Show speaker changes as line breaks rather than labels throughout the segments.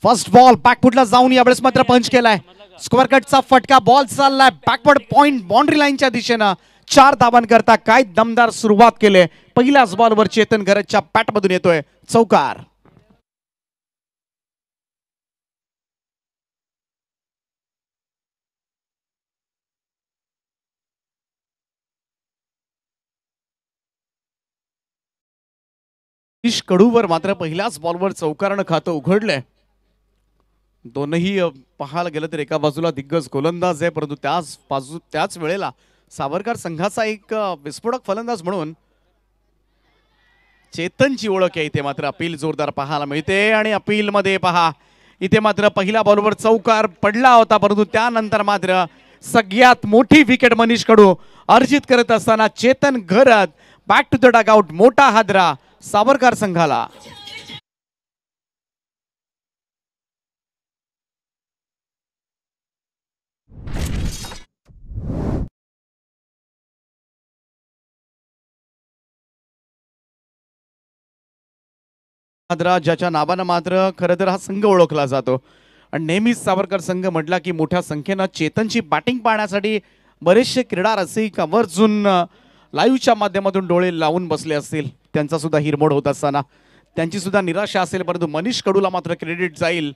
First ball बॅकफुटला जाऊन यावेळेस मात्र पंच केलाय. स्क्वेअर कटचा फटका, बॉल चाललाय बॅकवर्ड पॉइंट बाउंड्री लाईनच्या दिशेनं. 4 धावांकरता काय दमदार सुरुवात केली. पहिल्याच बॉलवर चेतन घरतच्या बॅटमधून येतोय चौकार. कडूवर मात्र पहिल्याच बॉलवर चौकारानं खातं उघडलंय. दोनही पाहायला गेलं तर एका बाजूला दिग्गज गोलंदाज आहे, परंतु त्याच वेळेला सावरकर संघाचा एक विस्फोटक फलंदाज म्हणून चेतनची ओळख आहे. इथे मात्र अपील जोरदार पाहायला मिळते आणि अपील मध्ये पहा इथे मात्र पहिल्या बॉलवर चौकार पडला होता, परंतु त्यानंतर मात्र सगळ्यात मोठी विकेट मनीष कडू अर्जित करत असताना चेतन घरत बॅक टू द डगआउट. मोठा हादरा सावरकर संघाला. ज्याच्या नावानं मात्र खरं तर हा संघ ओळखला जातो आणि नेहमीच सावरकर संघ म्हटला की मोठ्या संख्येनं चेतनची बॅटिंग पाहण्यासाठी बरेचसे क्रीडा रसिक आवर्जून लाईव्हच्या माध्यमातून डोळे लावून बसले असतील. त्यांचा सुद्धा हिरमोड होत असताना त्यांची सुद्धा निराशा असेल, परंतु मनीष कडूला मात्र क्रेडिट जाईल.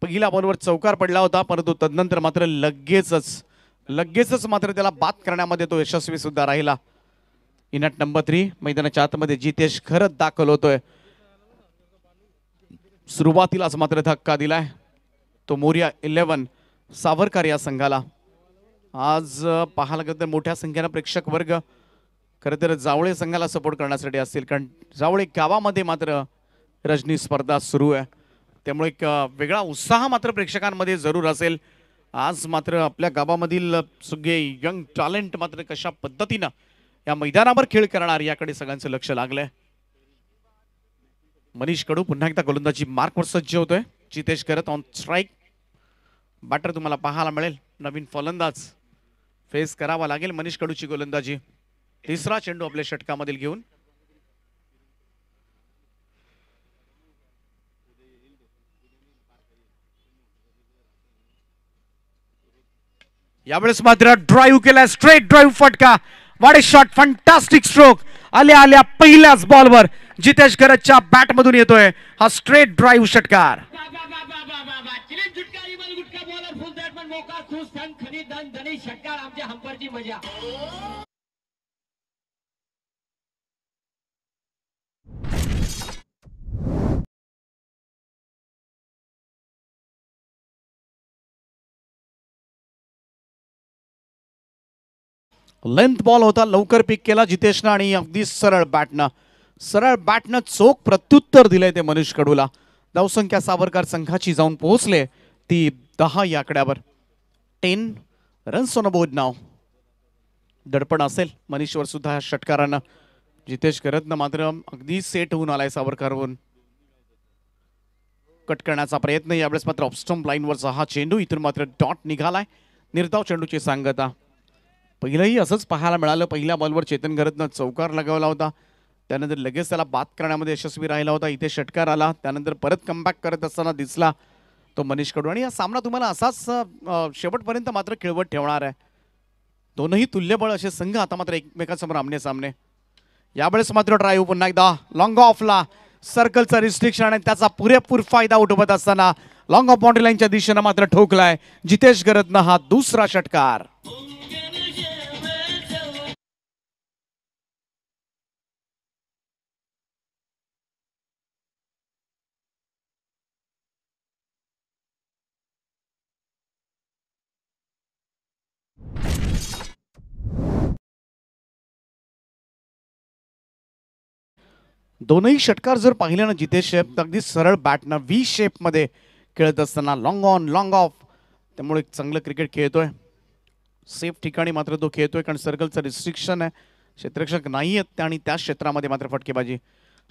पहिल्या बॉलवर चौकार पडला होता, परंतु तदनंतर मात्र लगेचच मात्र त्याला बाद करण्यामध्ये तो यशस्वी सुद्धा राहिला. इनट नंबर 3 मैदानाच्या आतमध्ये जितेश खरंच दाखल होतोय. सुरुवातीलाच मात्र धक्का दिलाय तो मोरिया 11 सावरकर या संघाला. आज पाहायला गेलं तर मोठ्या संख्येनं प्रेक्षक वर्ग खरं तर जावळे संघाला सपोर्ट करण्यासाठी असतील, कारण जावळे गावामध्ये मात्र रजनी स्पर्धा सुरू आहे, त्यामुळे एक वेगळा उत्साह मात्र प्रेक्षकांमध्ये जरूर असेल. आज मात्र आपल्या गावामधील सगळे यंग टॅलेंट मात्र कशा पद्धतीनं या मैदानावर खेळ करणार याकडे सगळ्यांचं लक्ष लागलंय. मनीष कडू पुन्हा एकदा गोलंदाजी मार्कवर सज्ज होतोय. जितेश करत ऑन स्ट्राईक. बॅटर तुम्हाला पाहायला मिळेल. नवीन फलंदाज फेस करावा लागेल मनीष कडूची गोलंदाजी. तिसरा चेंडू आपल्या षटकामधील घेऊन यावेळेस मात्र ड्राईव्ह केला, स्ट्रेट ड्राईव्ह फटका. What a shot, fantastic stroke. आल्या पहिल्याच बॉलवर जितेश घरतच्या बॅटमधून येतोय हा स्ट्रेट ड्राईव्ह षटकार. लेंथ बॉल होता, लवकर पिक केला जितेशनं आणि अगदी सरळ बॅटनं चोख प्रत्युत्तर दिलंय ते मनीष कडूला. धावसंख्या सावरकर संघाची जाऊन पोहोचले ती 10 या आकड्यावर. 10 रन्स ऑन अ बोर्ड नाव. दडपण असेल मनीषवर सुद्धा या षटकारानं. जितेश करतनं मात्र अगदी सेट होऊन आलाय सावरकरवरून. कट करण्याचा प्रयत्न, यावेळेस मात्र ऑफस्टंप लाईनवरचा हा चेंडू. इथून मात्र डॉट निघालाय. निर्धाव चेंडूची सांगता. पहिलंही असंच पाहायला मिळालं. पहिल्या बॉलवर चेतन घरतनं चौकार लगावला होता, त्यानंतर लगेच त्याला बाद करण्यामध्ये यशस्वी राहिला होता. इथे षटकार आला, त्यानंतर परत कमबॅक करत असताना दिसला तो मनीष कडू. आणि हा सामना तुम्हाला असाच शेवटपर्यंत मात्र खेळवत ठेवणार आहे. दोनही तुल्यबळ असे संघ आता मात्र एकमेकांसमोर आमने सामने. यावेळेस मात्र ड्राईव्ह पुन्हा एकदा लॉंग ऑफला. सर्कलचा रिस्ट्रिक्शन आणि त्याचा पुरेपूर फायदा उठवत असताना लॉंग ऑफ बाउंड्री लाईनच्या दिशेनं मात्र ठोकलाय जितेश घरतनं हा दुसरा षटकार. दोनही षटकार जर पाहिलं ना जितेश अगदी सरळ बॅटनं व्ही शेपमध्ये खेळत असताना लॉंग ऑन लॉंग ऑफ, त्यामुळे चांगलं क्रिकेट खेळतोय. सेफ ठिकाणी मात्र तो खेळतोय, कारण सर्कलचं रिस्ट्रिक्शन आहे, क्षेत्ररक्षक नाही आहेत आणि त्याच क्षेत्रामध्ये मात्र फटकेबाजी.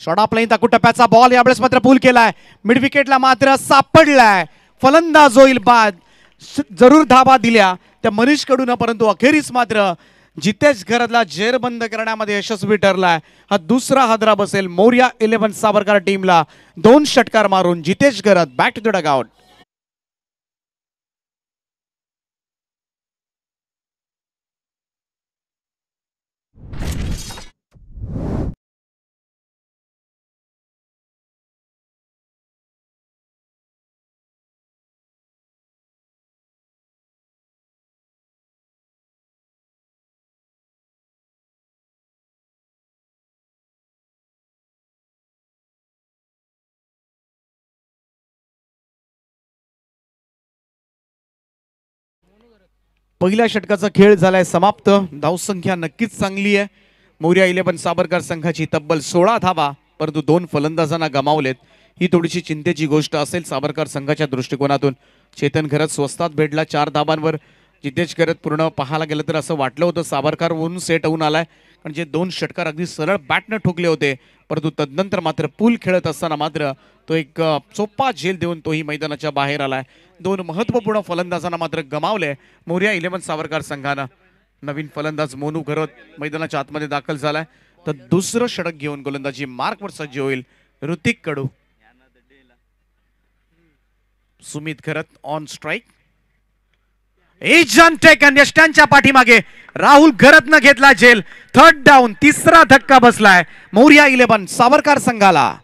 शॉट ऑफ लाईन ताकू टप्प्याचा बॉल यावेळेस मात्र पूल केलाय. मिड विकेटला मात्र सापडलाय. फलंदाज होईल बाद. जरूर धाबा दिल्या त्या मनीष कडून, परंतु अखेरीस मात्र जितेश घरतला जेरबंद करण्यामध्ये यशस्वी ठरलाय. हा दुसरा हादरा बसेल मोरया 11 सावरकर टीमला. 2 षटकार मारून जितेश घरत बॅक टू द डगआउट. पहिल्या षटकाचा खेळ झालाय समाप्त. धावसंख्या नक्कीच चांगली आहे. मोरया 11 सावरकर संघाची तब्बल 16 धावा, परंतु 2 फलंदाजांना गमावलेत. ही थोडीशी चिंतेची गोष्ट असेल सावरकर संघाच्या दृष्टिकोनातून. चेतन घरत स्वस्तात भेटला 4 धाबांवर. जितेश घरत पूर्ण पाहायला गेलं तर असं वाटलं होतं सावरकरवरून सेट होऊन आलाय, कारण जे 2 षटकार अगदी सरळ बॅटनं ठोकले होते, परंतु तदनंतर मात्र पूल खेळत असताना मात्र तो एक सोपा झेल देऊन तोही मैदानाच्या बाहेर आलाय. 2 महत्त्वपूर्ण फलंदाजांना मात्र गमावले मोरया 11 सावरकर संघानं. नवीन फलंदाज मोनू घरत मैदानाच्या आतमध्ये दाखल झालाय, तर दुसरं षटक घेऊन गोलंदाजी मार्कवर सज्ज होईल ऋतिक कडू. सुमित घरत ऑन स्ट्राइक. एजन टेकन यष्टांच्या पाठीमागे राहुल घरतनं घेतला झेल. 3rd down. तिसरा धक्का बसलाय मोरया 11 सावरकर संघाला.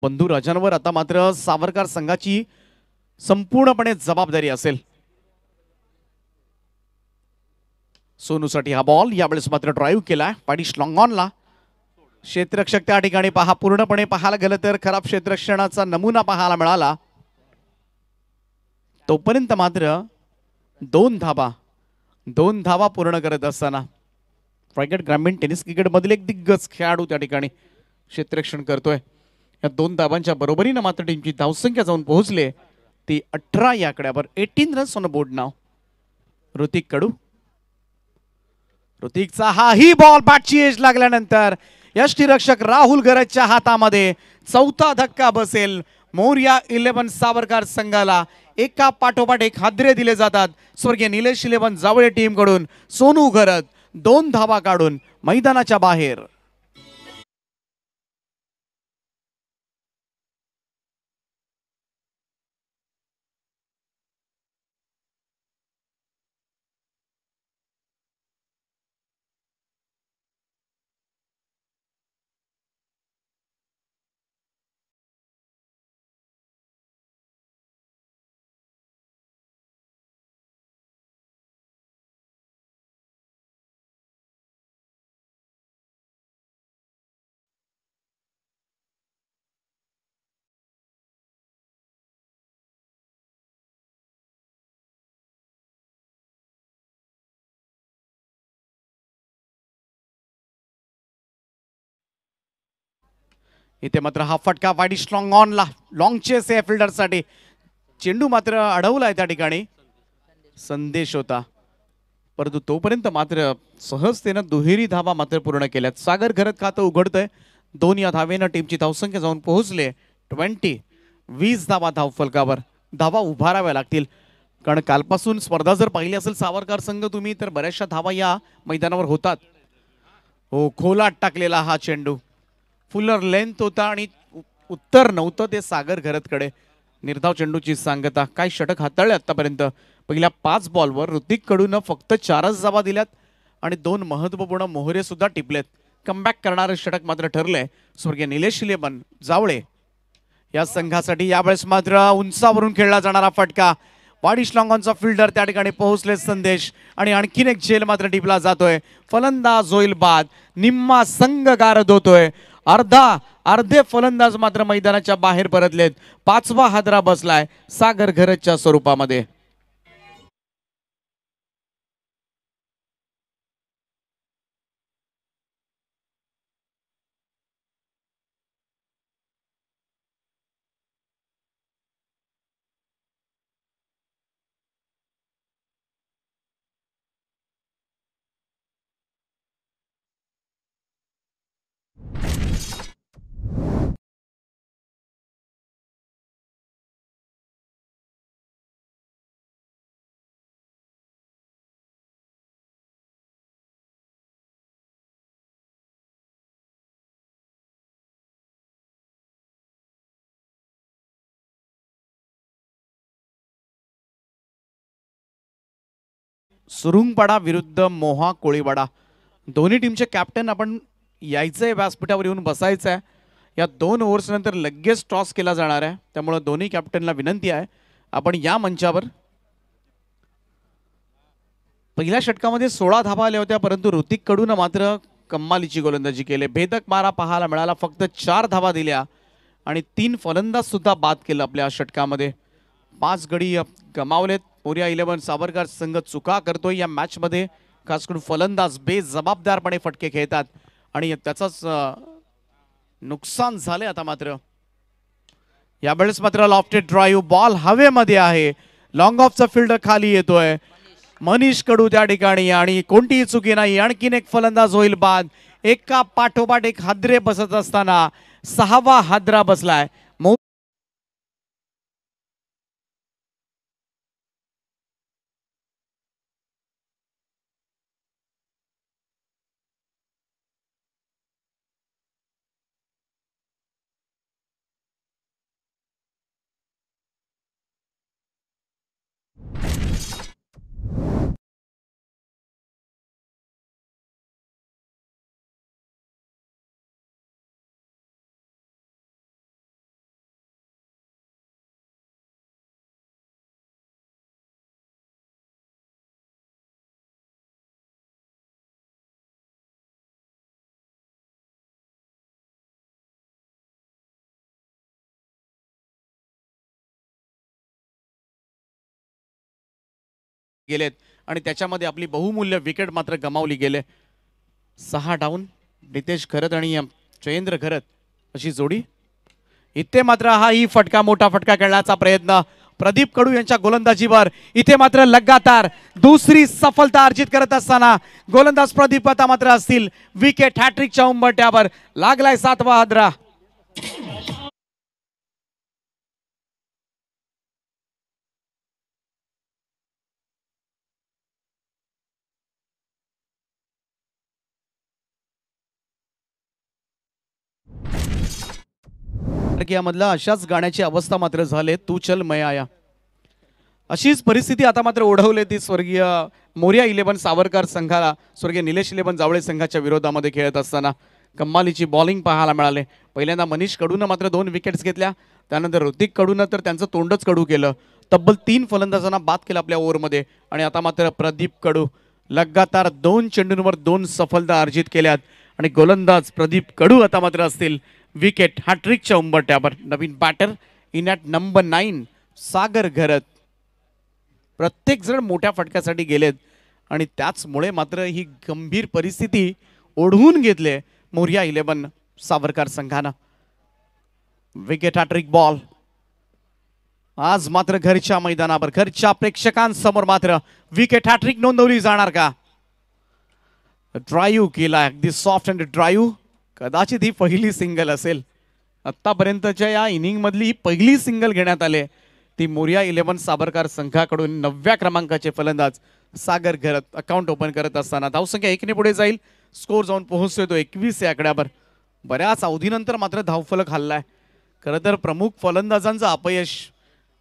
बंधू राजांवर आता मात्र सावरकर संघाची संपूर्णपणे जबाबदारी असेल. सोनूसाठी हा बॉल यावेळेस मात्र ड्राईव्ह केलाय पाडिश लॉंगॉनला. क्षेत्ररक्षक त्या ठिकाणी पहा, पूर्णपणे पाहायला गेलं तर खराब क्षेत्ररक्षणाचा नमुना पाहायला मिळाला. तोपर्यंत मात्र 2 धावा पूर्ण करत असताना रायगड ग्रामीण टेनिस क्रिकेट मधील एक दिग्गज खेळाडू त्या ठिकाणी क्षेत्ररक्षण करतोय. या 2 धाबांच्या बरोबरीनं मात्र टीमची धावसंख्या जाऊन पोहोचले ती 18 या आकड्यावर. 18 रन्स ऑन बोर्ड नाव. ऋतिक कडू. ऋतिकचा हाही बॉल बॅटची एज लागल्यानंतर यष्टीरक्षक राहुल घरतच्या हातामध्ये 4था धक्का बसेल मोरया 11 सावरकर संघाला. एका पाठोपाठ एक हादरे दिले जातात स्वर्गीय निलेश 11 जावळे टीम कडून. सोनू घरत 2 धावा काढून मैदानाच्या बाहेर. इथे मात्र हा फटका वाईड स्ट्रॉंग ऑनला. लॉंग चेस आहे फिल्डरसाठी. चेंडू मात्र अडवलाय त्या ठिकाणी. संदेश होता, परंतु तोपर्यंत मात्र सहजतेनं दुहेरी धावा मात्र पूर्ण केल्यात. सागर घरत खातं उघडतंय. 2 या धावेनं टीमची धावसंख्या जाऊन पोहोचले 20 धावा धावफलकावर. धावा उभाराव्या लागतील. कारण कालपासून स्पर्धा जर पाहिली असेल सावरकर संघ तुम्ही तर बऱ्याचशा धावा या मैदानावर होतात. हो, खोलात टाकलेला हा चेंडू, फुलर लेंथ होता आणि उत्तर नव्हतं ते सागर घरतकडे. निर्धाव चेंडूची सांगता. काय षटक हाताळले आतापर्यंत. पहिल्या 5 बॉलवर ऋतिक कडून फक्त 4च धावा दिल्यात आणि 2 महत्वपूर्ण मोहरे सुद्धा टिपलेत. कमबॅक करणारे षटक मात्र ठरले स्वर्गीय निलेश लेबन जावळे या संघासाठी. यावेळेस मात्र उंचावरून खेळला जाणारा फटका. वाडिश लॉंगॉनचा फिल्डर त्या ठिकाणी पोहोचले संदेश आणि आणखीन एक झेल मात्र टिपला जातोय. फलंदाज होईल बाद. निम्मा संघ गारद होतोय. अर्धे फलंदाज मात्र मैदानाच्या बाहेर परतलेत. 5वा हादरा बसलाय सागर घरतच्या स्वरूपामध्ये. सुरुंगपाडा विरुद्ध मोहा कोळीवाडा. दोन्ही टीमचे कॅप्टन आपण यायचंय व्यासपीठावर येऊन बसायचं आहे. या 2 ओव्हर्स नंतर लगेच टॉस केला जाणार आहे. त्यामुळे दोन्ही कॅप्टनला विनंती आहे आपण या मंचावर. पहिल्या षटकामध्ये 16 धावा आल्या होत्या परंतु ऋतिक कडून मात्र कम्मालीची गोलंदाजी केली. भेदक मारा पाहायला मिळाला. फक्त 4 धावा दिल्या आणि 3 फलंदाज सुद्धा बाद केलं आपल्या षटकामध्ये. 5 गडी गमावलेत. मोरिया 11 सावरकर संघ चुका करतोय या मॅच मध्ये. खास करून फलंदाज बेजबाबदारपणे फटके खेळतात आणि त्याचंच नुकसान झाले. आता मात्र यावेळेस मात्र लॉफ्टेड ड्राईव्ह बॉल हवेमध्ये आहे. लॉंग ऑफचा फिल्डर खाली येतोय. मनीष कडू त्या ठिकाणी आणि कोणतीही चुकी नाही. आणखीन एक फलंदाज होईल बाद. एका पाठोपाठ एक हादरे बसत असताना 6वा हादरा बसलाय. गेलेत आणि त्याच्यामध्ये आपली बहुमूल्य विकेट मात्र गमावली गेले. 6 डाऊन. नितेश घरत आणि जयेंद्र घरत अशी जोडी. इथे मात्र हाही फटका, मोठा फटका खेळण्याचा प्रयत्न प्रदीप कडू यांच्या गोलंदाजीवर. इथे मात्र लगातार दुसरी सफलता अर्जित करत असताना गोलंदाज प्रदीप आता मात्र असतील विकेट. हॅट्रिकच्या उंबरठ्यावर लागलाय 7वा हादरा. मधला अशाच गाण्याची अवस्था मात्र झाले तू चल मयाया. अशीच परिस्थिती आता मात्र ओढवले ती स्वर्गीय मोरिया 11 सावरकर संघाला स्वर्गीय निलेश 11 जावळे संघाच्या विरोधामध्ये खेळत असताना. कम्मालीची बॉलिंग पाहायला मिळाले. पहिल्यांदा मनीष कडून मात्र 2 विकेट्स घेतल्या. त्यानंतर ऋतिक कडून तर त्यांचं तोंडच कडू केलं. तब्बल 3 फलंदाजांना बाद केलं आपल्या ओव्हरमध्ये. आणि आता मात्र प्रदीप कडू लगातार 2 चेंडूंवर 2 सफलता अर्जित केल्यात आणि गोलंदाज प्रदीप कडू आता मात्र असतील विकेट. हॅट्रिकच्या उंबरठ्यावर. नवीन बॅटर इन ॲट नंबर 9 सागर घरत. प्रत्येक जण मोठ्या फटक्यासाठी गेलेत आणि त्याचमुळे मात्र ही गंभीर परिस्थिती ओढवून घेतले मोरिया 11 सावरकर संघानं. Wicket hattrick ball. आज मात्र घरच्या मैदानावर घरच्या प्रेक्षकांसमोर मात्र विकेट हॅट्रिक नोंदवली जाणार का. ड्राईव्ह केला अगदी सॉफ्ट अँड ड्राईव्ह. कदाचित ही पहिली सिंगल असेल आतापर्यंतच्या या इनिंग मधली. ही पहिली सिंगल घेण्यात आले ती मोरिया 11 साबरकर संघाकडून 9व्या क्रमांकाचे फलंदाज सागर घरत अकाउंट ओपन करत असताना धावसंख्या 1 ने पुढे जाईल. स्कोर जाऊन पोहोचतोय तो 21 या आकड्यावर. बऱ्याच अवधीनंतर मात्र धावफलक हल्लाय. खरं तर प्रमुख फलंदाजांचं अपयश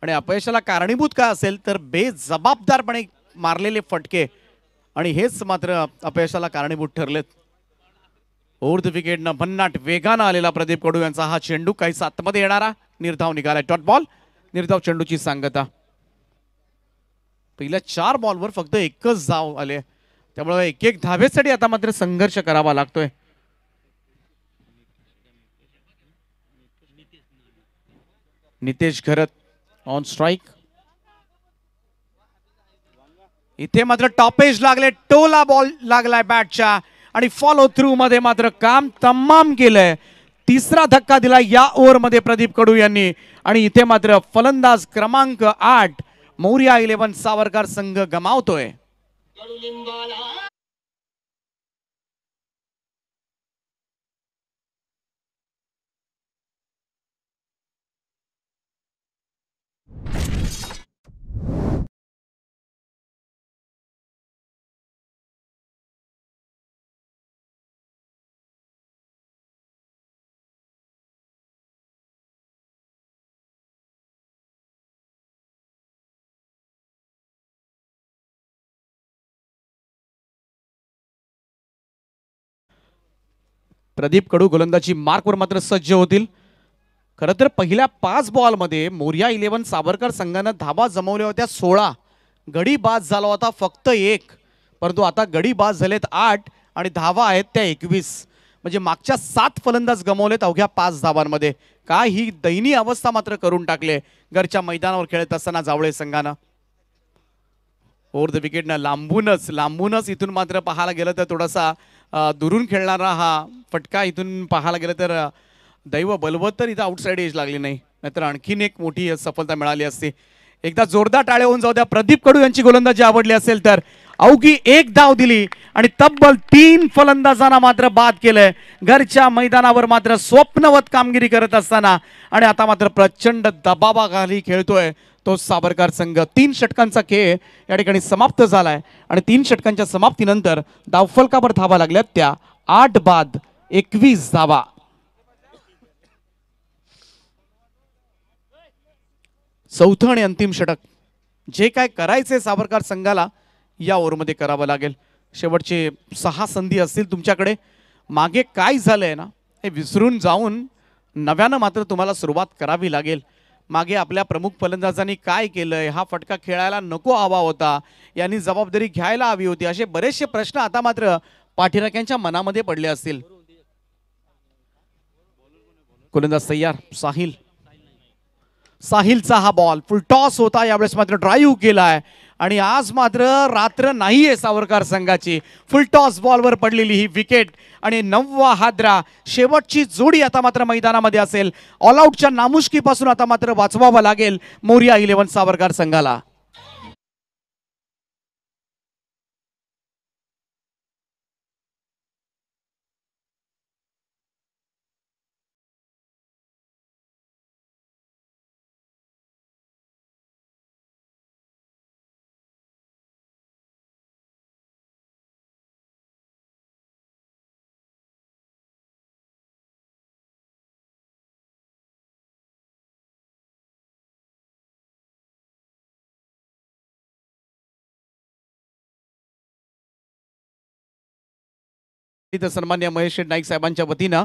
आणि अपयशाला कारणीभूत काय असेल तर बेजबाबदारपणे मारलेले फटके आणि हेच मात्र अपयशाला कारणीभूत ठरलेत. ओव्हर द विकेटनं भन्नाट वेगानं आलेला प्रदीप कडू यांचा हा चेंडू काही सातमध्ये येणारा निर्धाव निघालाय. Dot ball. निर्धाव चेंडूची सांगता. पहिल्या 4 बॉलवर फक्त एकच धाव आले, त्यामुळे एक एक धावेसाठी आता मात्र संघर्ष करावा लागतोय. नितेश घरत ऑन स्ट्राइक. इथे मात्र टॉपेज लागले, टोला बॉल लागलाय बॅटच्या आणि फॉलो थ्रू मध्ये मात्र काम तमाम केलंय. तिसरा धक्का दिला या ओव्हर मध्ये प्रदीप कडू यांनी आणि इथे मात्र फलंदाज क्रमांक 8 मोरिया 11 सावरकर संघ गमावतोय. प्रदीप कडू गोलंदाजी मार्कवर मात्र सज्ज होतील. खरं तर पहिल्या 5 बॉलमध्ये मोरिया 11 सावरकर संघानं धावा जमवल्या होत्या 16. गडी बाद झाला होता फक्त 1, परंतु आता गडी बाद झालेत 8 आणि धावा आहेत त्या 21. म्हणजे मागच्या 7 फलंदाज गमावलेत अवघ्या 5 धावांमध्ये. काय ही दयनीय अवस्था मात्र करून टाकले घरच्या मैदानावर खेळत असताना जावळे संघानं. ओव्हर द विकेटनं लांबूनच इथून मात्र पाहायला गेलं तर थोडासा दुरून खेळणारा हा फटका इथून पाहायला गेलं तर दैव बलवत तर इथं आउटसाइड एज लागली नाही, नाहीतर आणखीन एक मोठी सफलता मिळाली असती. एकदा जोरदार टाळ्या होऊन जाऊ द्या. प्रदीप कडू यांची गोलंदाजी आवडली असेल तर अवघी 1 धाव दिली आणि तब्बल 3 फलंदाजांना मात्र बाद केलंय. घरच्या मैदानावर मात्र स्वप्नवत कामगिरी करत असताना आणि आता मात्र प्रचंड दबावाखाली खेळतोय तो सावरकर संघ. 3 षटकांचा खेळ या ठिकाणी समाप्त झालाय आणि 3 षटकांच्या समाप्तीनंतर धावफलकावर धावा लागल्यात त्या 8 बाद 21 धावा. चौथं आणि अंतिम षटक. जे काय करायचे सावरकर संघाला या ओव्हरमध्ये करावं लागेल. शेवटचे 6 संधी असतील तुमच्याकडे. मागे काय झालंय ना हे विसरून जाऊन नव्यानं मात्र तुम्हाला सुरुवात करावी लागेल. मागे आपल्या प्रमुख फलंदाजांनी काय केलंय, हा फटका खेळायला नको हवा होता, यांनी जबाबदारी घ्यायला हवी होती, असे बरेचसे प्रश्न आता मात्र पाठीराख्यांच्या मनामध्ये पडले असतील. गोलंदाज तयार. साहिलचा हा बॉल फुल टॉस होता, यावेळेस मात्र ड्राईव्ह केलाय आणि आज मात्र रात्र नाहीये सावरकर संघाची. फुल टॉस बॉलवर पडलेली ही विकेट आणि 9वा हादरा. शेवटची जोडी आता मात्र मैदानामध्ये असेल. ऑल आउटच्या नामुष्कीपासून आता मात्र वाचवावं लागेल मोरिया 11 सावरकर संघाला. सन्मान्य महेश नाईक साहेबांच्या वतीनं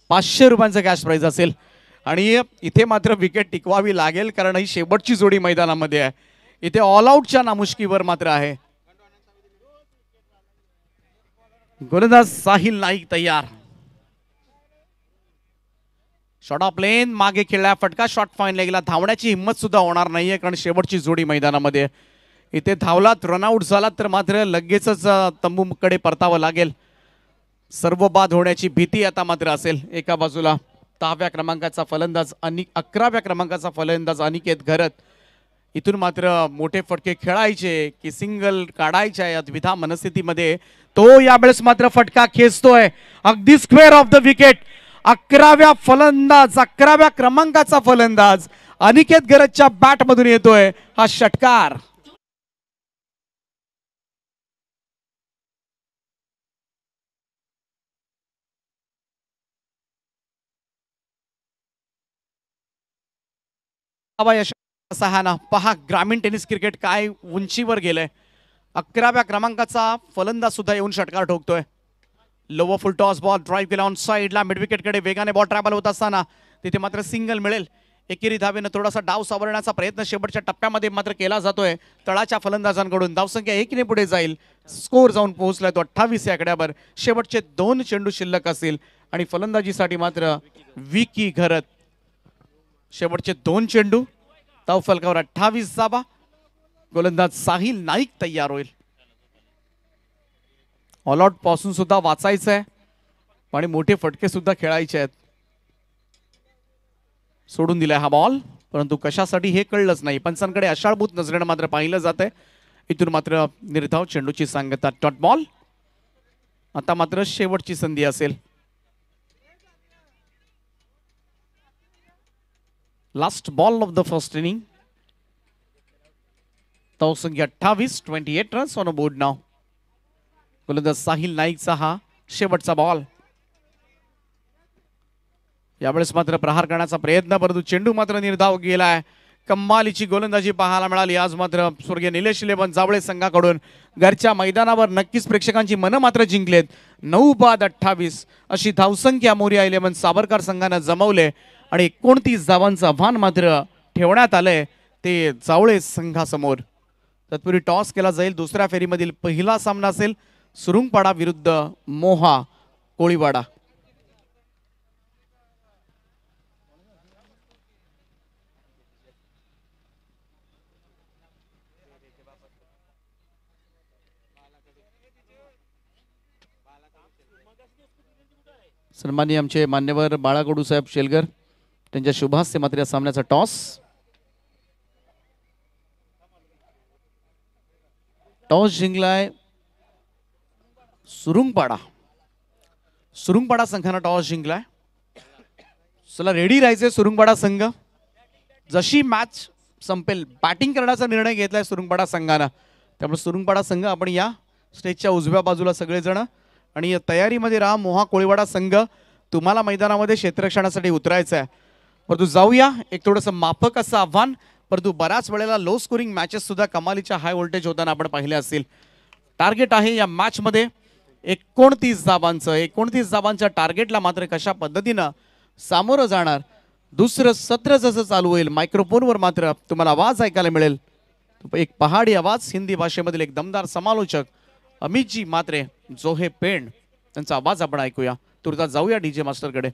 500 रुपयांचं कॅश प्राइज असेल आणि इथे मात्र विकेट टिकवावी लागेल कारण ही शेवटची जोडी मैदानामध्ये आहे. इथे ऑल आउटच्या नामुष्कीवर मात्र आहे. गोलंदाज साहिल नाईक तयार. शॉट ऑफ प्लेन मागे खेळला फटका शॉट फाईन गेला. धावण्याची हिंमत सुद्धा होणार नाहीये कारण शेवटची जोडी मैदानामध्ये. इथे धावलात रनआउट झालात तर मात्र लगेचच तंबूकडे परतावं लागेल. सर्व बाद होण्याची भीती आता मात्र असेल. एका बाजूला 10व्या क्रमांकाचा फलंदाज 11व्या क्रमांकाचा फलंदाज अनिकेत घरत. इथून मात्र मोठे फटके खेळायचे की सिंगल काढायच्या या द्विधा मनस्थितीमध्ये तो यावेळेस मात्र फटका खेचतोय अगदी स्क्वेअर ऑफ द विकेट. 11व्या क्रमांकाचा फलंदाज अनिकेत गरजच्या बॅट मधून येतोय हा षटकार. सहाना पहा ग्रामीण टेनिस क्रिकेट काय उंचीवर गेलंय. 11व्या क्रमांकाचा फलंदाज सुद्धा येऊन षटकार ठोकतोय. Lower full toss ball drive केला ऑन साईडला मिड विकेटकडे वेगाने बॉल ट्रॅव्हल होत असताना तिथे मात्र सिंगल मिळेल. एकेरी धावेनं थोडासा डाव सावरण्याचा प्रयत्न शेवटच्या टप्प्यामध्ये मात्र केला जातोय तळाच्या फलंदाजांकडून. धावसंख्या 1 ने पुढे जाईल. स्कोर जाऊन पोहोचलाय तो 28 या आकड्यावर. शेवटचे 2 चेंडू शिल्लक असतील आणि फलंदाजीसाठी मात्र विकी घरत. शेवटचे 2 चेंडू धाव फलकावर 28 धावा. गोलंदाज साहिल नाईक तयार होईल. ऑल आउट पासून सुद्धा वाचायचं आहे आणि मोठे फटके सुद्धा खेळायचे आहेत. सोडून दिलाय हा बॉल परंतु कशासाठी हे कळलंच नाही. पंचांकडे अशाळभूत नजरेनं मात्र पाहिलं जातंय. इथून मात्र निर्धाव चेंडूची सांगता डॉट बॉल. आता मात्र शेवटची संधी असेल. Last ball of the first inning. धावसंख्या 28 28 रन्स ऑन अ बोर्ड नाव. गोलंदाज साहिल नाईकचा हा शेवटचा बॉल. यावेळेस मात्र प्रहार करण्याचा प्रयत्न परंतु चेंडू मात्र निर्धाव गेलाय. कमालीची गोलंदाजी पाहायला मिळाली आज मात्र स्वर्गीय निलेश 11 जावळे संघाकडून. घरच्या मैदानावर नक्कीच प्रेक्षकांची मनं मात्र जिंकलेत. 9 बाद 28 अशी धावसंख्या मोरिया 11 सावरकर संघानं जमवले आणि 29 धावांचं आव्हान मात्र ठेवण्यात आलंय ते जावळे संघासमोर. तत्पूर्वी टॉस केला जाईल. दुसऱ्या फेरीमधील पहिला सामना असेल सुरुंगपाडा विरुद्ध मोहा कोळीवाडा. सन्माननीय आमचे मान्यवर बाळाकडू साहेब शेलगर त्यांच्या शुभास्ते मात्र या सामन्याचा टॉस. टॉस जिंकलाय सुरुंगपाडा. सुरुंगपाडा संघानं टॉस जिंकलाय. चला रेडी राहायचे सुरुंगपाडा संघ. जशी मॅच संपेल बॅटिंग करण्याचा निर्णय घेतलाय सुरुंगपाडा संघानं. त्यामुळे सुरुंगपाडा संघ आपण या स्टेजच्या उजव्या बाजूला सगळेजण आणि या तयारीमध्ये राहा. मोहा कोळीवाडा संघ तुम्हाला मैदानामध्ये क्षेत्ररक्षणासाठी उतरायचं आहे. परंतु जाऊया एक थोडंसं माफक असं आव्हान. परंतु बऱ्याच वेळेला लो स्कोरिंग मॅचेस सुद्धा कमालीच्या हाय व्होल्टेज होताना आपण पाहिले असतील. टार्गेट आहे या मॅच मध्ये 29 धावांचं. 29 धावांच्या टार्गेटला मात्र कशा पद्धतीनं सामोरं जाणार. दुसरं सत्र जसं चालू होईल मायक्रोफोनवर मात्र तुम्हाला आवाज ऐकायला मिळेल. एक पहाडी आवाज हिंदी भाषेमधील एक दमदार समालोचक अमितजी मात्रे जोहे पेंड त्यांचा आवाज आपण ऐकूया. तुर्तास जाऊया डीजे मास्टरकडे.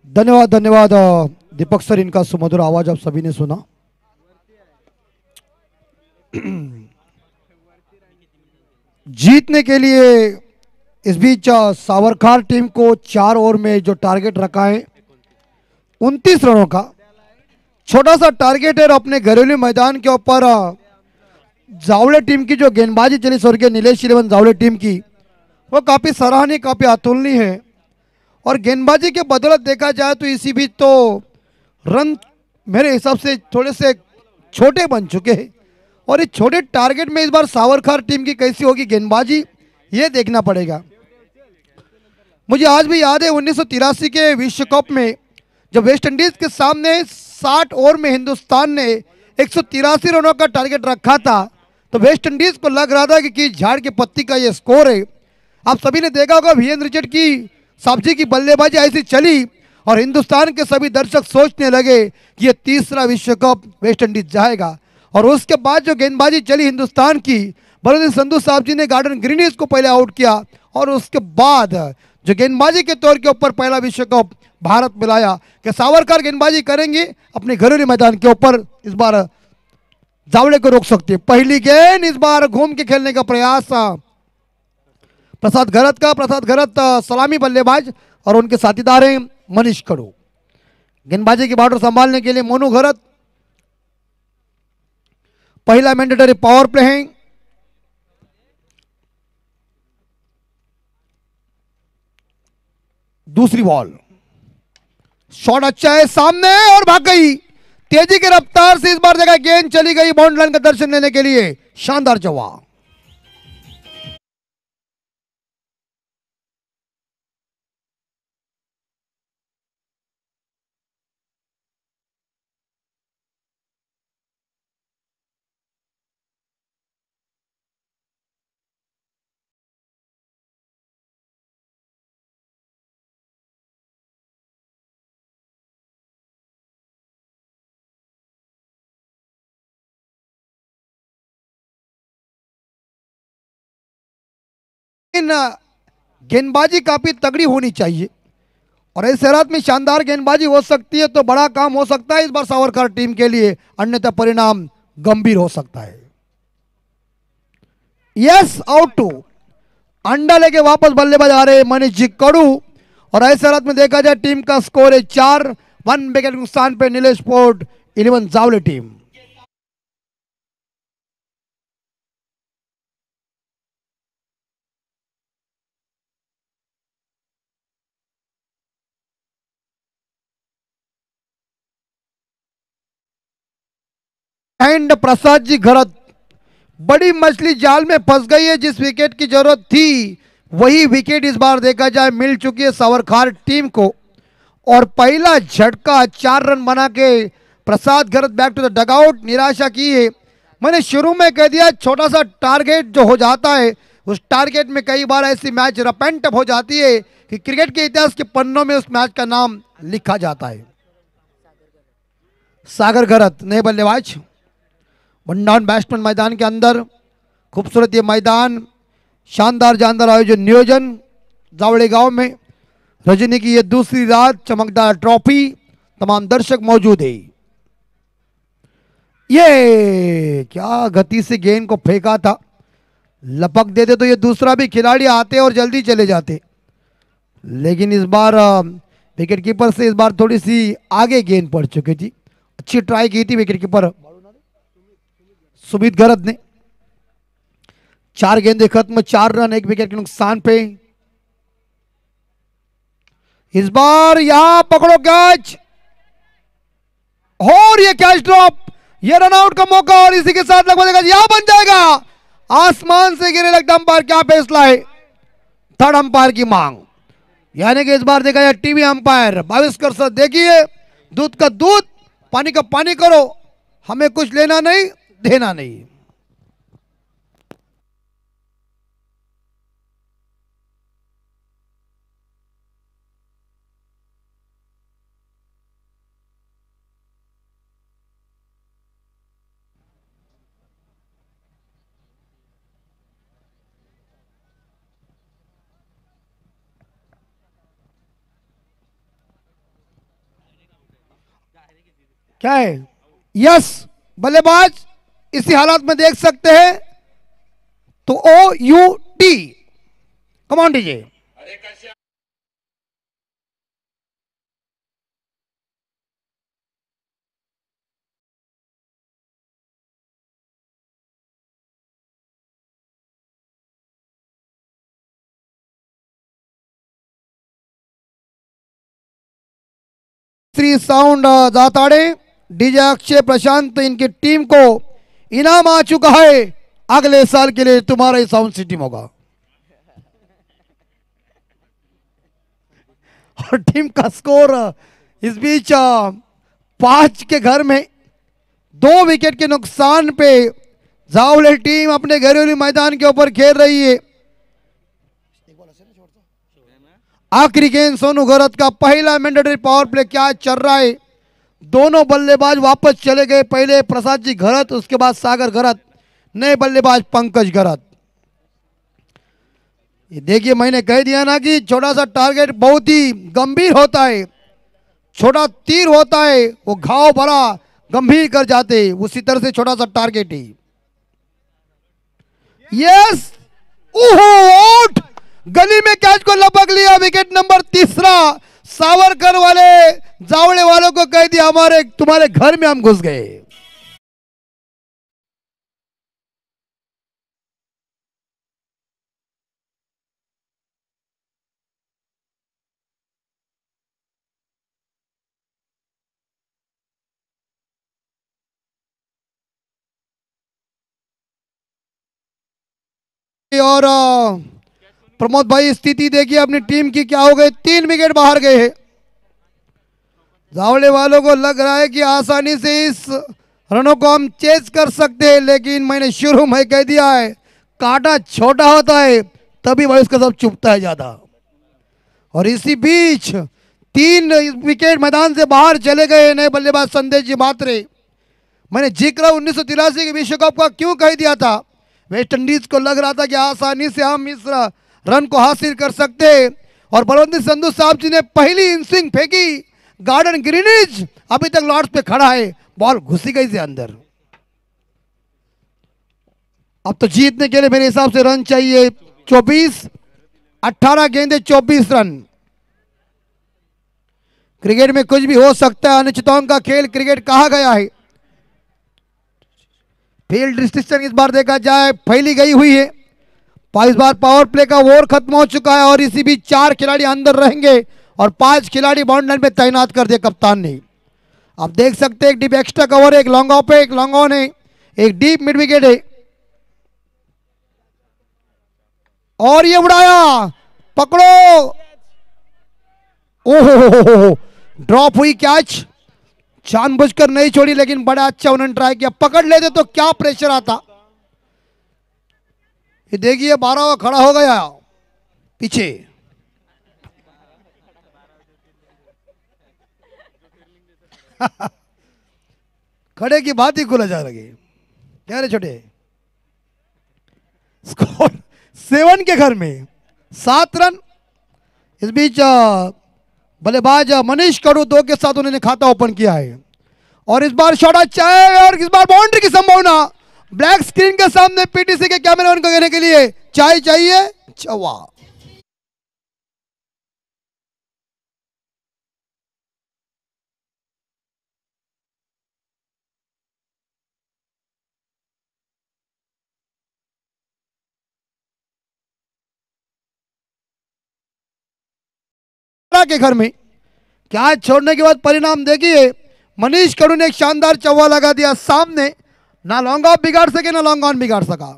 धन्यवाद धन्यवाद दीपक सर, इनका सुमधुर आवाज आप सभी ने सुना। जीतने के लिए इस बीच सावरकर टीम को 4 ओवर में जो टारगेट रखा है 29 रनों का, छोटा सा टारगेट है और अपने घरेलू मैदान के ऊपर जावड़े टीम की जो गेंदबाजी चली स्वर्गीय नीलेश 11 जावड़े टीम की, वो काफ़ी सराहनीय, काफ़ी अतुलनीय है। और गेंदबाजी के बदौलत देखा जाए तो इसी बीच तो रन मेरे हिसाब से थोड़े से छोटे बन चुके हैं। और इस छोटे टारगेट में इस बार सावरकर टीम की कैसी होगी गेंदबाजी, ये देखना पड़ेगा। मुझे आज भी याद है 1983 के विश्व कप में जब वेस्ट इंडीज के सामने 60 ओवर में हिंदुस्तान ने 183 रनों का टारगेट रखा था, तो वेस्ट इंडीज को लग रहा था कि झाड़ की पत्ती का ये स्कोर है। आप सभी ने देखा होगा वीएन रिचर्ड की साब्जी की बल्लेबाजी ऐसी चली और हिंदुस्तान के सभी दर्शक सोचने लगे कि ये तीसरा विश्व कप वेस्ट इंडीज जाएगा। और उसके बाद जो गेंदबाजी चली हिंदुस्तान की, बलदेव संधू साहब जी ने गार्डन ग्रीनिज को पहले आउट किया और उसके बाद जो गेंदबाजी के तौर के ऊपर पहला विश्व कप भारत में लाया। कि सावरकर गेंदबाजी करेंगे अपने घरेलू मैदान के ऊपर, इस बार जावड़े को रोक सकते हैं। पहली गेंद इस बार घूम के खेलने का प्रयास प्रसाद घरत का। प्रसाद घरत सलामी बल्लेबाज और उनके साथीदार हैं मनीष कड़ू। गेंदबाजी की बॉर्डर संभालने के लिए मोनू घरत। पहला मैंडेटरी पावर प्ले है। दूसरी बॉल, शॉट अच्छा है सामने और भाग गई तेजी की रफ्तार से। इस बार देखा गेंद चली गई बाउंड्री लाइन का दर्शन लेने के लिए। शानदार जवाब। गेंदबाजी काफी तगड़ी होनी चाहिए और ऐसे हालात में शानदार गेंदबाजी हो सकती है तो बड़ा काम हो सकता है इस बार सावरकर टीम के लिए, अन्यथा परिणाम गंभीर हो सकता है। Yes, out two. अंडा लेके वापस बल्लेबाज आ रहे मनीष जी कड़ू और ऐसे हालात में देखा जाए टीम का स्कोर है 4। 1 विकेट नुकसान पे नीलेश पोर्ट 11 जावले टीम। एंड प्रसाद जी घरत, बड़ी मछली जाल में फंस गई है। जिस विकेट की जरूरत थी वही विकेट इस बार देखा जाए मिल चुकी है सावरकर टीम को। और पहला झटका 4 रन बना के प्रसाद घरत बैक टू द डगआउट। निराशा की है, मैंने शुरू में कह दिया छोटा सा टारगेट जो हो जाता है उस टारगेट में कई बार ऐसी मैच रफ एंड टफ हो जाती है कि क्रिकेट के इतिहास के पन्नों में उस मैच का नाम लिखा जाता है। सागर घरत नए बल्लेबाज, वन डाउन बैट्समैन मैदान के अंदर। खूबसूरत ये मैदान, शानदार जानदार आयोजन नियोजन जावड़े गांव में। रजनी की ये दूसरी रात, चमकदार ट्रॉफी, तमाम दर्शक मौजूद है। ये क्या गति से गेंद को फेंका था, लपक देते तो ये दूसरा भी खिलाड़ी आते और जल्दी चले जाते, लेकिन इस बार विकेट कीपर से इस बार थोड़ी सी आगे गेंद पड़ चुकी थी। अच्छी ट्राई की थी विकेट कीपर सुमित घरत ने। 4 गेंदें खत्म, 4 रन, 1 विकेट के नुकसान पे। इस बार यहां पकड़ो कैच और ये कैच ड्रॉप, ये रन आउट का मौका और इसी के साथ लगभग यहां बन जाएगा। आसमान से गिरे लगता अंपायर, क्या फैसला है? थर्ड अंपायर की मांग, यानी कि इस बार देखा जाए टीवी अंपायर 22 कर सर देखिए, दूध का दूध पानी का पानी करो, हमें कुछ लेना नहीं देना नहीं। क्या है? यस, बल्लेबाज इसी हालात में देख सकते हैं तो OUT कमांड दीजिए। श्री साउंड दाताड़े डीजे अक्षय प्रशांत इनकी टीम को इनाम आ चुका है। अगले साल के लिए तुम्हारा ही साउंड सिस्टम होगा। और टीम का स्कोर इस बीच 5 के घर में 2 विकेट के नुकसान पे जावले टीम अपने घरेलू मैदान के ऊपर खेल रही है। आखिरी गेंद सोनू गरत का पहला मैंडेटरी पावर प्ले क्या चल रहा है। दोनों बल्लेबाज वापस चले गए, पहले प्रसाद जी गरत, उसके बाद सागर गरत, नए बल्लेबाज पंकज गरत। ये देखिए मैंने कह दिया ना कि छोटा सा टारगेट बहुत ही गंभीर होता है। छोटा तीर होता है वो घाव बड़ा गंभीर कर जाते, उसी तरह से छोटा सा टारगेट ही। यस, ओहो आउट, गली में कैच को लपक लिया। विकेट नंबर 3 सावरकर वाले जावड़े वालों को कह दिया हमारे तुम्हारे घर में हम घुस गए। और प्रमोद भाई स्थिति देखिए अपनी टीम की क्या हो गई, 3 विकेट बाहर गए हैं। जावड़े वालों को लग रहा है कि आसानी से इस रनों को हम चेस कर सकते हैं, लेकिन मैंने शुरू में कह दिया है कांटा छोटा होता है तभी भाई उसका सब चुभता है ज्यादा। और इसी बीच 3 विकेट मैदान से बाहर चले गए नए बल्लेबाज संदेश जी मात्रे। मैंने जिक्र 1983 के विश्व कप का क्यों कह दिया था, वेस्ट इंडीज को लग रहा था कि आसानी से हम इस रन को हासिल कर सकते हैं। और बलवंत संधू साहब जी ने पहली इनिंग फेंकी, गार्डन ग्रीनिज अभी तक लॉर्ड्स पे खड़ा है, बॉल घुसी गई से अंदर। अब तो जीतने के लिए मेरे हिसाब से रन चाहिए 24, 18 गेंदे 24 रन। क्रिकेट में कुछ भी हो सकता है, अनिश्चितताओं का खेल क्रिकेट कहा गया है। फील्ड रिस्ट्रिक्शन इस बार देखा जाए फैली गई हुई है। इस बार पावर प्ले का ओवर खत्म हो चुका है और इसी बीच 4 खिलाड़ी अंदर रहेंगे और 5 खिलाड़ी बाउंड्री लाइन में तैनात कर दिए कप्तान ने। आप देख सकते हैं एक डीप एक्स्ट्रा कवर है, एक लॉन्ग ऑफ है, एक लॉन्ग ऑन है, एक डीप मिड विकेट है। और ये उड़ाया, पकड़ो, ओहो ड्रॉप हुई कैच, जानबूझकर नहीं छोड़ी लेकिन बड़ा अच्छा उन्होंने ट्राई किया। पकड़ लेते तो क्या प्रेशर आता। ये देखिए 12 खड़ा हो गया पीछे। खड़े की बात ही खुला जा लगे क्या रे छोटे। स्कोर 7 के घर में 7 रन। इस बीच बल्लेबाज मनीष कड़ू 2 के साथ उन्होंने खाता ओपन किया है और इस बार शॉट अच्छा है और इस बार बाउंड्री की संभावना। ब्लैक स्क्रीन के सामने पीटीसी के कैमरामैन को कहने के लिए चाय चाहिए, चौवा। के घर में क्या छोड़ने के बाद परिणाम देखिए, मनीष कड़ू ने एक शानदार चौवा लगा दिया सामने। ना लॉन्ग ऑफ बिगाड़ सके ना लॉन्ग ऑन बिगाड़ सका।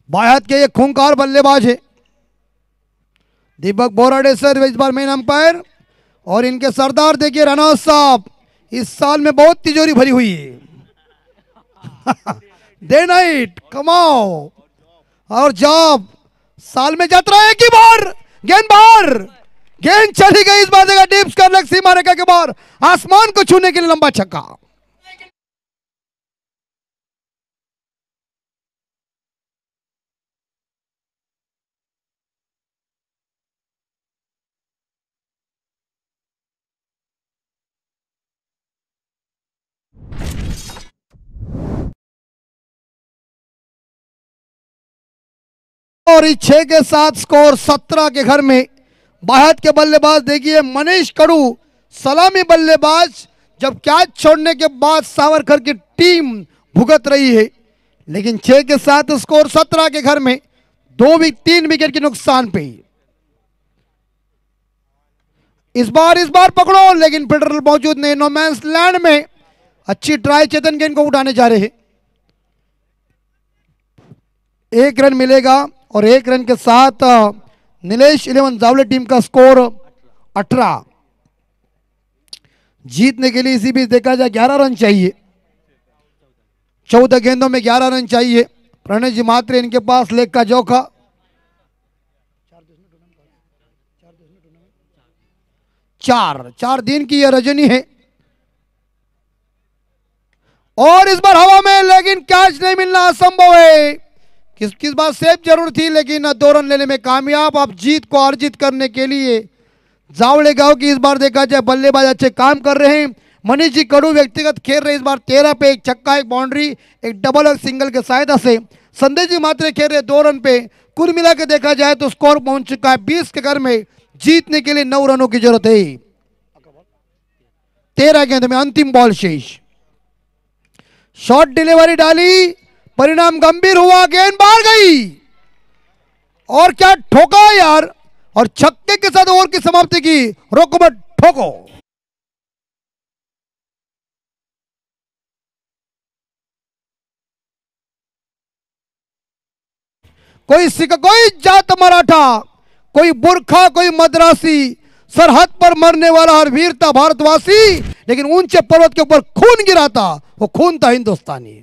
बाएं हाथ के ये खूंखार बल्लेबाज है दीपक बोराडे सर, इस बार मेन अंपायर। और इनके सरदार देखिए रनौत साहब, इस साल में बहुत तिजोरी भरी हुई है। डे नाइट कमाओ और जॉब, साल में यात्रा एक ही बार, गेंद बाहर, गेंद चली गई। इस बार देखा डीप स्क्वायर लेग सीमा रेखा के बाहर, आसमान को छूने के लिए लंबा छक्का। और इस 6 के साथ स्कोर 17 के घर में। बाहर के बल्लेबाज देखिए मनीष कड़ू सलामी बल्लेबाज, जब कैच छोड़ने के बाद सावरकर की टीम भुगत रही है, लेकिन 6 के साथ स्कोर 17 के घर में 3 विकेट के नुकसान पे। इस बार पकड़ो, लेकिन फील्डर मौजूद नहीं नो मैंस लैंड में। अच्छी ट्राई, चेतन गेंद को उठाने जा रहे हैं। 1 रन मिलेगा और 1 रन के साथ नीलेश 11 जावले टीम का स्कोर 18। जीतने के लिए इसी बीच देखा जाए 11 रन चाहिए। 14 गेंदों में 11 रन चाहिए। प्रणय जी मात्रे इनके पास लेग का जोखा। 4 दिन की यह रजनी है और इस बार हवा में, लेकिन कैच नहीं मिलना असंभव है। किस बार सेफ जरूर थी, लेकिन 2 रन लेने में कामयाब। अब जीत को अर्जित करने के लिए जावले गांव की इस बार देखा जाए बल्लेबाज अच्छे काम कर रहे हैं। मनीष जी कडू व्यक्तिगत खेल रहे इस बार 13 पे, एक छक्का, एक बाउंड्री, एक डबल और सिंगल के सहायता से। संदेश जी मात्रे खेल रहे 2 रन पे। कुल मिला के देखा जाए तो स्कोर पहुंच चुका है 20 के घर में। जीतने के लिए 9 रनों की जरूरत है। 13 गेंद में अंतिम बॉल शेष। शॉर्ट डिलीवरी डाली, परिणाम गंभीर हुआ, गेंद बाहर गई और क्या ठोका यार, और छक्के के साथ ओवर की समाप्ति की। रोको मत, ठोको। कोई जात मराठा, कोई बुरखा, कोई मद्रासी, सरहद पर मरने वाला हर वीर था भारतवासी, लेकिन ऊंचे पर्वत के ऊपर खून गिरा था, वो खून था हिंदुस्तानी।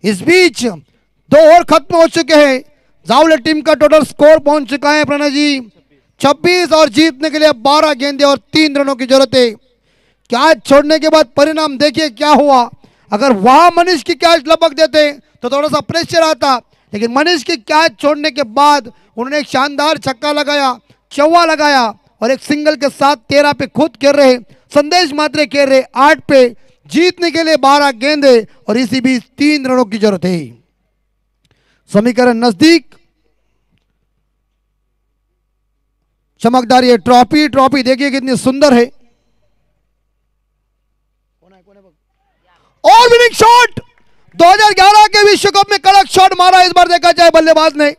इस बीच 2 ओवर खत्म हो चुके हैं। जावले टीम का टोटल स्कोर पहुंच चुका है प्रणय जी 26 और जीतने के लिए 12 गेंदें और 3 रनों की जरूरत है। कैच छोड़ने के बाद परिणाम देखिए क्या हुआ। अगर वहां मनीष की कैच लपक देते तो थोड़ा सा प्रेशर आता, लेकिन मनीष की कैच छोड़ने के बाद उन्होंने एक शानदार छक्का लगाया, चौवा लगाया और एक सिंगल के साथ 13 पे खुद खेल रहे। संदेश मात्रे खेल रहे 8 पे। जीतने के लिए 12 गेंदे और इसी बीच 3 रनों की जरूरत है। समीकरण नजदीक। चमकदार ये ट्रॉफी देखिए कितनी सुंदर है। और विनिंग शॉट 2011 के विश्व कप में कड़क शॉट मारा इस बार देखा जाए बल्लेबाज ने।